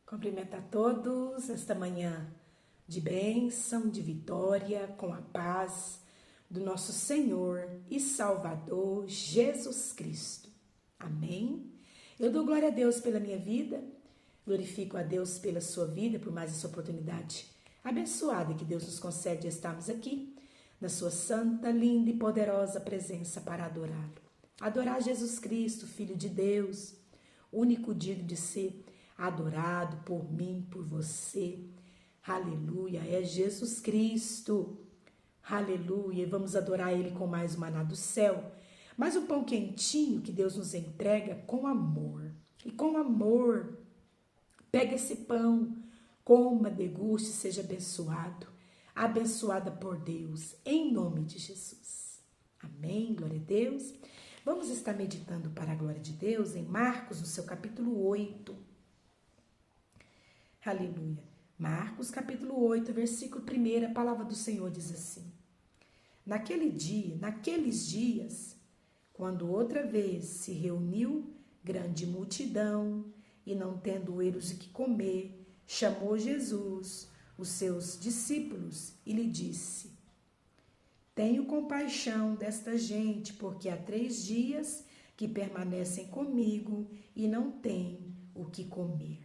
Cumprimento a todos esta manhã de bênção, de vitória, com a paz do nosso Senhor e Salvador Jesus Cristo. Amém? Eu dou glória a Deus pela minha vida, glorifico a Deus pela sua vida, por mais essa oportunidade abençoada que Deus nos concede de estarmos aqui, na sua santa, linda e poderosa presença para adorá-lo. Adorar Jesus Cristo, Filho de Deus, único digno de ser adorado por mim, por você. Aleluia, é Jesus Cristo. Aleluia, e vamos adorar Ele com mais um maná do céu, mais um pão quentinho que Deus nos entrega com amor. E com amor, pega esse pão, coma, deguste, seja abençoado, abençoada por Deus, em nome de Jesus. Amém, glória a Deus. Vamos estar meditando para a glória de Deus em Marcos, no seu capítulo 8. Aleluia. Marcos, capítulo 8, versículo 1, a palavra do Senhor diz assim: naqueles dias, quando outra vez se reuniu grande multidão, e não tendo eles o que comer, chamou Jesus os seus discípulos e lhe disse: tenho compaixão desta gente, porque há 3 dias que permanecem comigo e não têm o que comer.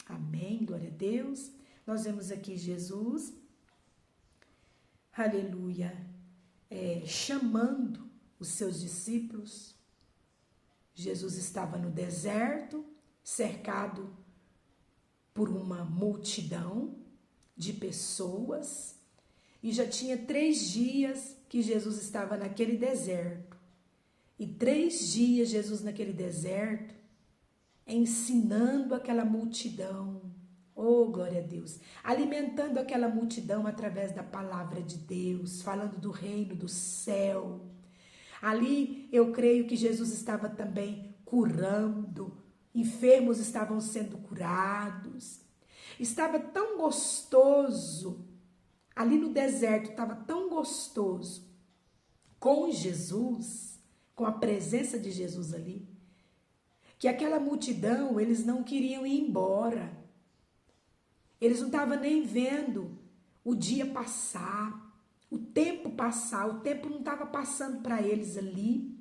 Amém, glória a Deus. Nós vemos aqui Jesus, aleluia, chamando os seus discípulos. Jesus estava no deserto, cercado por uma multidão de pessoas, e já tinha 3 dias que Jesus estava naquele deserto. E 3 dias Jesus naquele deserto, ensinando aquela multidão, oh glória a Deus, alimentando aquela multidão através da palavra de Deus, falando do reino do céu. Ali eu creio que Jesus estava também curando, enfermos estavam sendo curados, estava tão gostoso, ali no deserto estava tão gostoso, com Jesus, com a presença de Jesus ali, que aquela multidão, eles não queriam ir embora. Eles não estavam nem vendo o dia passar, o tempo passar, o tempo não estava passando para eles ali.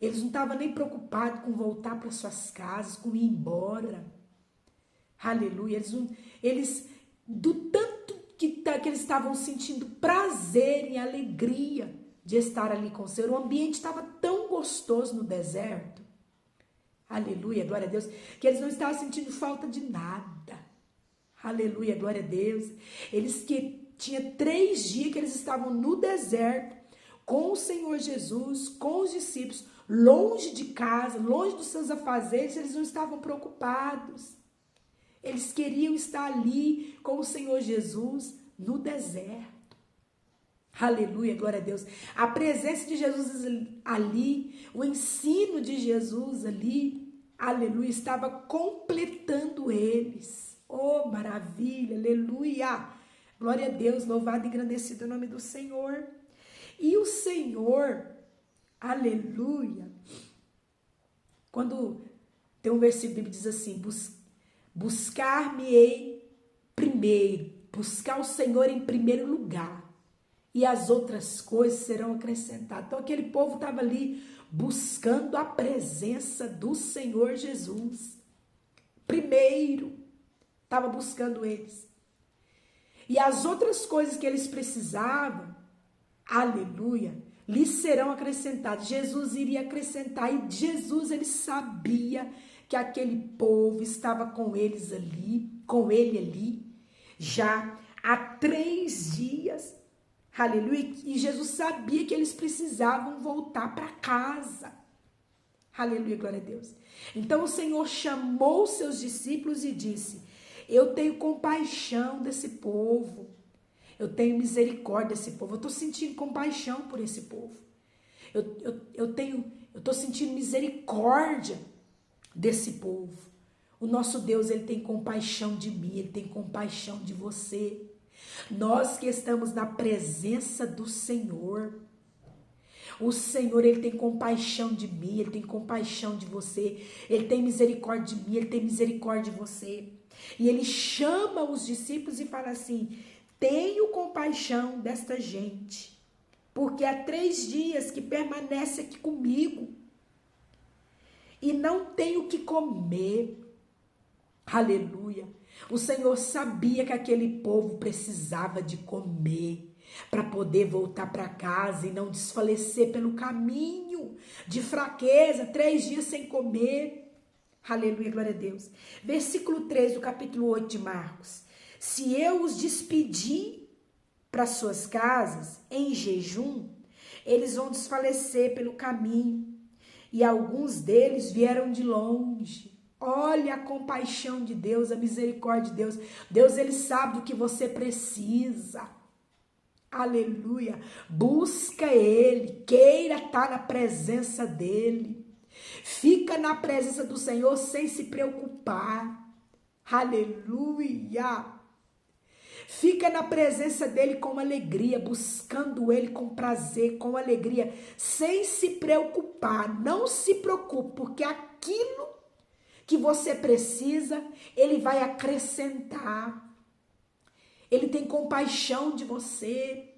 Eles não estavam nem preocupados com voltar para suas casas, com ir embora. Aleluia. Eles do tanto que eles estavam sentindo prazer e alegria de estar ali com o Senhor, o ambiente estava tão gostoso no deserto. Aleluia, glória a Deus, que eles não estavam sentindo falta de nada. Aleluia, glória a Deus. Eles que tinha 3 dias que eles estavam no deserto, com o Senhor Jesus, com os discípulos, longe de casa, longe dos seus afazeres, eles não estavam preocupados. Eles queriam estar ali com o Senhor Jesus no deserto. Aleluia, glória a Deus. A presença de Jesus ali, o ensino de Jesus ali, aleluia, estava completando eles. Oh, maravilha, aleluia. Glória a Deus, louvado e engrandecido o nome do Senhor. E o Senhor, aleluia, quando tem um versículo que diz assim: buscar-me-ei primeiro, buscar o Senhor em primeiro lugar, e as outras coisas serão acrescentadas. Então aquele povo estava ali buscando a presença do Senhor Jesus. Primeiro, estava buscando eles. E as outras coisas que eles precisavam, aleluia, lhes serão acrescentadas. Jesus iria acrescentar, e Jesus, ele sabia que aquele povo estava com eles ali, com ele ali, já há 3 dias. Aleluia, e Jesus sabia que eles precisavam voltar para casa. Aleluia, glória a Deus. Então o Senhor chamou seus discípulos e disse: eu tenho compaixão desse povo, eu tenho misericórdia desse povo, eu estou sentindo compaixão por esse povo, eu estou sentindo misericórdia desse povo. O nosso Deus, ele tem compaixão de mim, ele tem compaixão de você. Nós que estamos na presença do Senhor, O Senhor, Ele tem compaixão de mim, Ele tem compaixão de você, Ele tem misericórdia de mim, Ele tem misericórdia de você. E Ele chama os discípulos e fala assim: tenho compaixão desta gente, porque há 3 dias que permanece aqui comigo e não tem o que comer. Aleluia. O Senhor sabia que aquele povo precisava de comer para poder voltar para casa e não desfalecer pelo caminho de fraqueza, 3 dias sem comer. Aleluia, glória a Deus. Versículo 3 do capítulo 8 de Marcos. Se eu os despedir para suas casas em jejum, eles vão desfalecer pelo caminho, e alguns deles vieram de longe. Olha a compaixão de Deus, a misericórdia de Deus. Deus, Ele sabe do que você precisa. Aleluia. Busca Ele, queira estar na presença dEle. Fica na presença do Senhor sem se preocupar. Aleluia. Fica na presença dEle com alegria, buscando Ele com prazer, com alegria, sem se preocupar. Não se preocupe, porque aquilo que você precisa, Ele vai acrescentar. Ele tem compaixão de você.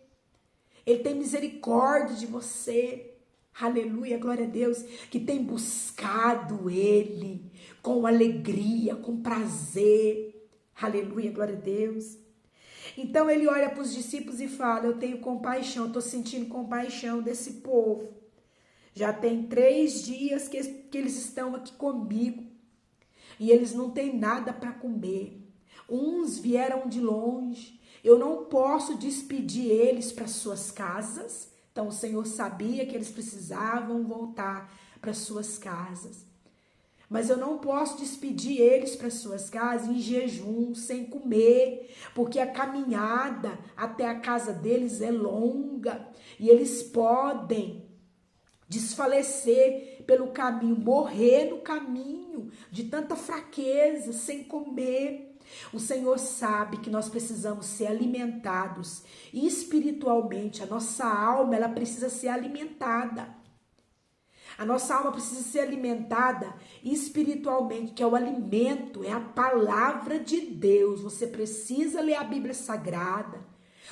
Ele tem misericórdia de você. Aleluia, glória a Deus, que tem buscado Ele com alegria, com prazer. Aleluia, glória a Deus. Então ele olha para os discípulos e fala: eu tenho compaixão, estou sentindo compaixão desse povo. Já tem 3 dias que eles estão aqui comigo e eles não têm nada para comer. Uns vieram de longe, eu não posso despedir eles para suas casas. Então o Senhor sabia que eles precisavam voltar para suas casas. Mas eu não posso despedir eles para suas casas em jejum, sem comer, porque a caminhada até a casa deles é longa e eles podem desfalecer pelo caminho, morrer no caminho de tanta fraqueza, sem comer. O Senhor sabe que nós precisamos ser alimentados espiritualmente. A nossa alma, ela precisa ser alimentada. A nossa alma precisa ser alimentada espiritualmente, que é o alimento, é a palavra de Deus. Você precisa ler a Bíblia Sagrada,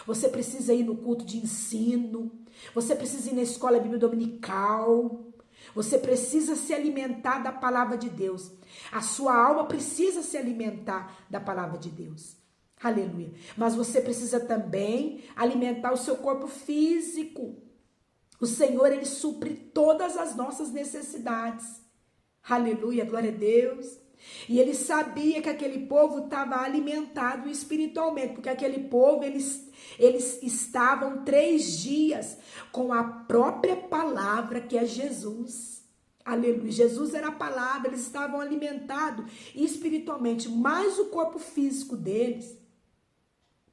você precisa ir no culto de ensino, você precisa ir na escola bíblica dominical, você precisa se alimentar da palavra de Deus. A sua alma precisa se alimentar da palavra de Deus. Aleluia. Mas você precisa também alimentar o seu corpo físico. O Senhor, Ele supre todas as nossas necessidades. Aleluia, glória a Deus. E Ele sabia que aquele povo estava alimentado espiritualmente, porque aquele povo, eles estavam 3 dias com a própria palavra que é Jesus. Aleluia, Jesus era a palavra, eles estavam alimentados espiritualmente, mas o corpo físico deles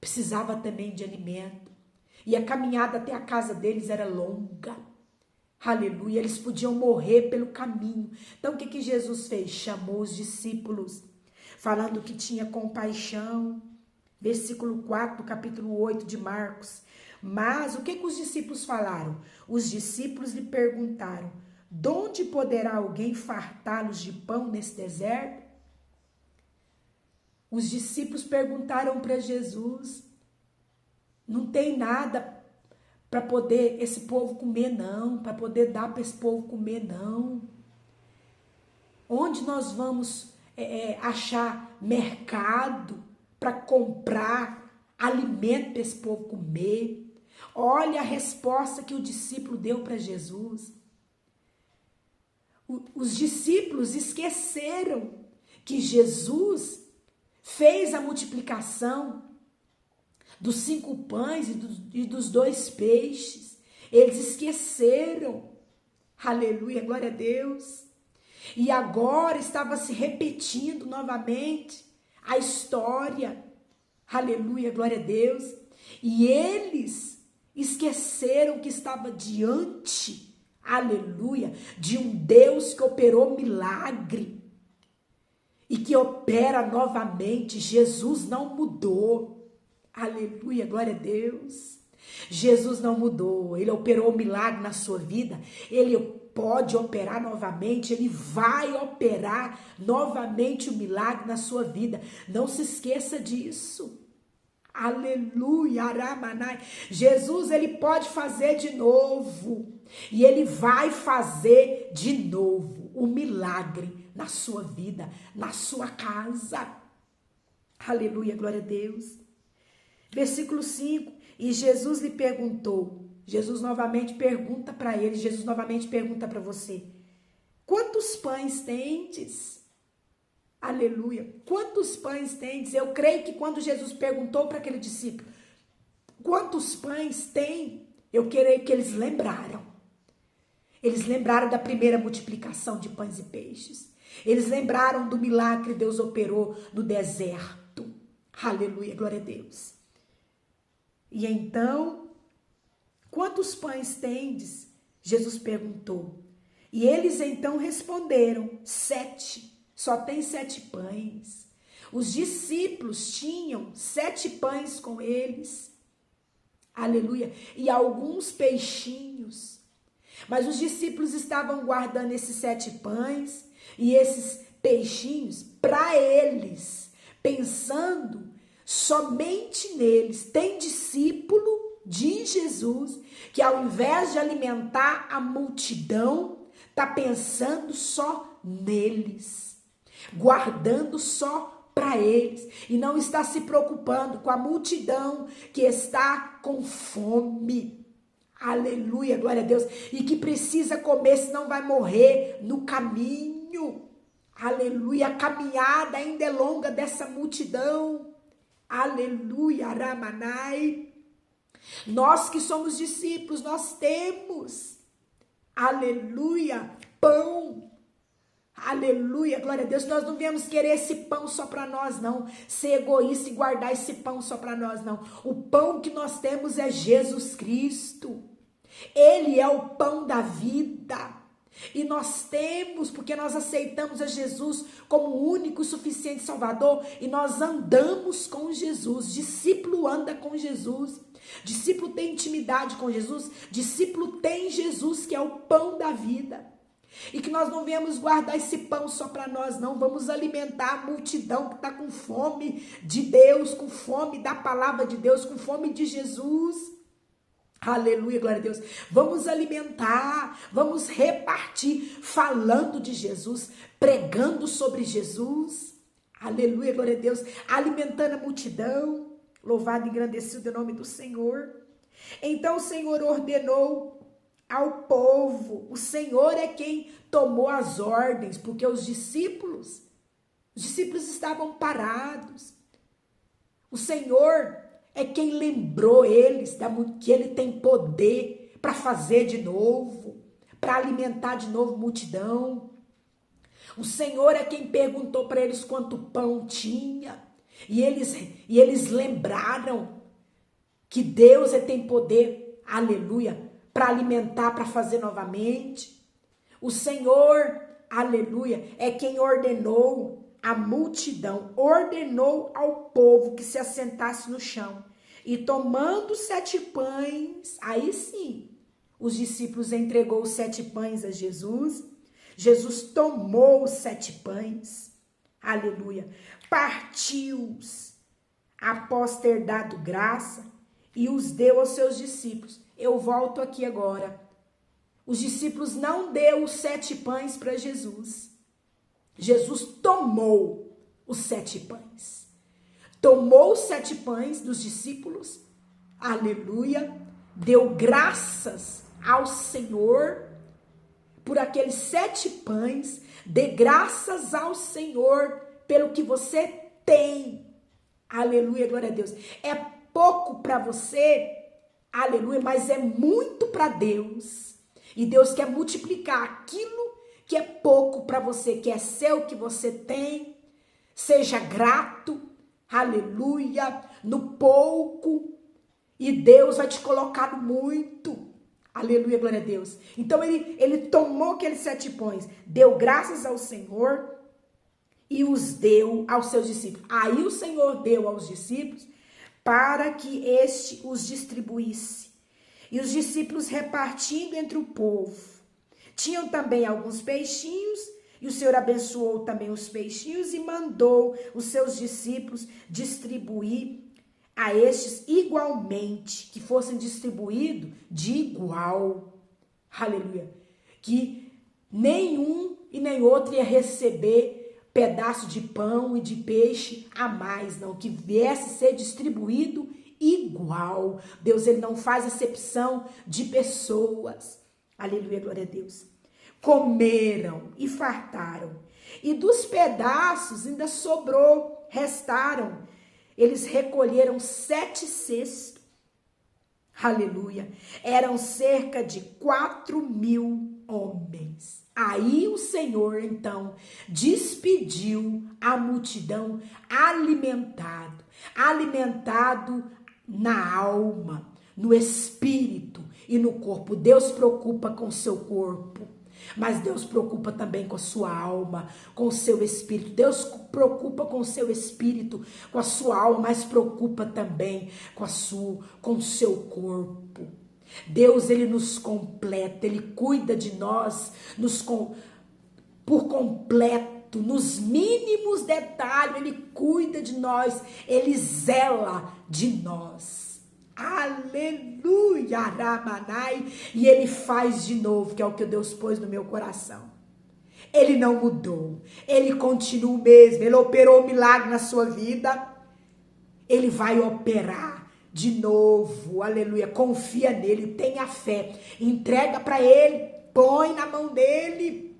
precisava também de alimento. E a caminhada até a casa deles era longa. Aleluia, eles podiam morrer pelo caminho. Então o que Jesus fez? Chamou os discípulos, falando que tinha compaixão. Versículo 4 do capítulo 8 de Marcos. Mas o que os discípulos falaram? Os discípulos lhe perguntaram: de onde poderá alguém fartá-los de pão nesse deserto? Os discípulos perguntaram para Jesus: não tem nada para poder esse povo comer, não. Para poder dar para esse povo comer, não. Onde nós vamos achar mercado para comprar alimento para esse povo comer? Olha a resposta que o discípulo deu para Jesus. Os discípulos esqueceram que Jesus fez a multiplicação dos 5 pães e dos 2 peixes. Eles esqueceram. Aleluia, glória a Deus. E agora estava se repetindo novamente a história. Aleluia, glória a Deus. E eles esqueceram que estava diante, aleluia, de um Deus que operou milagre e que opera novamente. Jesus não mudou. Aleluia, glória a Deus. Jesus não mudou, ele operou um milagre na sua vida, ele pode operar novamente, ele vai operar novamente o milagre na sua vida. Não se esqueça disso. Aleluia, Aramanai. Jesus, ele pode fazer de novo. E ele vai fazer de novo o milagre na sua vida, na sua casa. Aleluia, glória a Deus. Versículo 5. E Jesus lhe perguntou. Jesus novamente pergunta para ele. Jesus novamente pergunta para você. Quantos pães tendes? Aleluia. Quantos pães tendes? Eu creio que quando Jesus perguntou para aquele discípulo, quantos pães tem? Eu creio que eles lembraram. Eles lembraram da primeira multiplicação de pães e peixes. Eles lembraram do milagre que Deus operou no deserto. Aleluia, glória a Deus. E então, quantos pães tendes? Jesus perguntou. E eles então responderam, 7. Só tem 7 pães. Os discípulos tinham 7 pães com eles. Aleluia. E alguns peixinhos. Mas os discípulos estavam guardando esses 7 pães e esses peixinhos para eles, pensando somente neles. Tem discípulo de Jesus que ao invés de alimentar a multidão, está pensando só neles, guardando só para eles e não está se preocupando com a multidão que está com fome. Aleluia, glória a Deus. E que precisa comer, senão vai morrer no caminho. Aleluia, a caminhada ainda é longa dessa multidão. Aleluia, Ramanai. Nós que somos discípulos, nós temos, aleluia, pão. Aleluia, glória a Deus. Nós não viemos querer esse pão só para nós, não. Ser egoísta e guardar esse pão só para nós, não. O pão que nós temos é Jesus Cristo. Ele é o pão da vida. E nós temos, porque nós aceitamos a Jesus como o único e suficiente Salvador, e nós andamos com Jesus. Discípulo anda com Jesus. Discípulo tem intimidade com Jesus. Discípulo tem Jesus, que é o pão da vida. E que nós não viemos guardar esse pão só para nós, não. Vamos alimentar a multidão que está com fome de Deus, com fome da palavra de Deus, com fome de Jesus. Aleluia, glória a Deus. Vamos alimentar, vamos repartir, falando de Jesus, pregando sobre Jesus. Aleluia, glória a Deus. Alimentando a multidão. Louvado e engrandecido é o nome do Senhor. Então o Senhor ordenou ao povo. O Senhor é quem tomou as ordens, porque os discípulos estavam parados. O Senhor é quem lembrou eles que ele tem poder para fazer de novo, para alimentar de novo multidão. O Senhor é quem perguntou para eles quanto pão tinha, e eles lembraram que Deus tem poder, aleluia, para alimentar, para fazer novamente. O Senhor, aleluia, é quem ordenou a multidão, ordenou ao povo que se assentasse no chão. E tomando 7 pães, aí sim, os discípulos entregou os 7 pães a Jesus. Jesus tomou os 7 pães, aleluia, partiu-os após ter dado graça e os deu aos seus discípulos. Eu volto aqui agora. Os discípulos não deu os 7 pães para Jesus. Jesus tomou os 7 pães. Tomou os 7 pães dos discípulos. Aleluia. Deu graças ao Senhor por aqueles 7 pães. Dê graças ao Senhor pelo que você tem. Aleluia, glória a Deus. É pouco para você. Aleluia, mas é muito para Deus. E Deus quer multiplicar aquilo que é pouco para você, que é seu, que você tem. Seja grato, aleluia, no pouco. E Deus vai te colocar no muito. Aleluia, glória a Deus. Então ele tomou aqueles 7 pães, deu graças ao Senhor e os deu aos seus discípulos. Aí o Senhor deu aos discípulos para que este os distribuísse. E os discípulos repartindo entre o povo. Tinham também alguns peixinhos, e o Senhor abençoou também os peixinhos e mandou os seus discípulos distribuir a estes igualmente, que fossem distribuídos de igual. Aleluia. Que nenhum e nem outro ia receber pedaço de pão e de peixe a mais, não, que viesse ser distribuído igual. Deus, ele não faz acepção de pessoas. Aleluia, glória a Deus. Comeram e fartaram, e dos pedaços ainda sobrou, restaram. Eles recolheram 7 cestos. Aleluia. Eram cerca de 4.000 homens. Aí o Senhor, então, despediu a multidão alimentado na alma, no espírito e no corpo. Deus preocupa com o seu corpo, mas Deus preocupa também com a sua alma, com o seu espírito. Deus preocupa com o seu espírito, com a sua alma, mas preocupa também com o seu corpo. Deus, ele nos completa, ele cuida de nós por completo, nos mínimos detalhes, ele cuida de nós, ele zela de nós. Aleluia, Ramanai. E ele faz de novo, que é o que Deus pôs no meu coração. Ele não mudou, ele continua o mesmo. Ele operou um milagre na sua vida, ele vai operar de novo. Aleluia, confia nele, tenha fé, entrega para ele, põe na mão dele.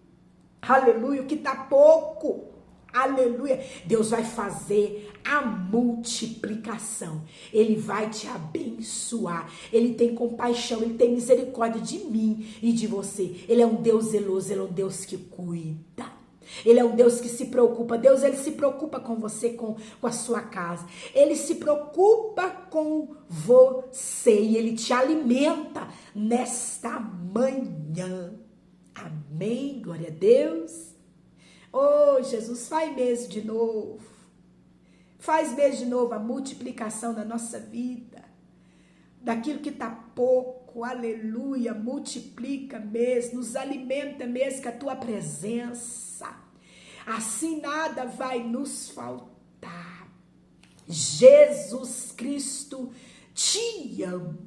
Aleluia, o que tá pouco, aleluia, Deus vai fazer a multiplicação. Ele vai te abençoar. Ele tem compaixão, ele tem misericórdia de mim e de você. Ele é um Deus zeloso, ele é um Deus que cuida. Ele é um Deus que se preocupa. Deus, ele se preocupa com você, com a sua casa. Ele se preocupa com você e ele te alimenta nesta manhã. Amém, glória a Deus. Oh, Jesus, faz mesmo de novo. Faz mesmo de novo a multiplicação da nossa vida. Daquilo que está pouco, aleluia, multiplica mesmo, nos alimenta mesmo com a tua presença. Assim nada vai nos faltar. Jesus Cristo te ama.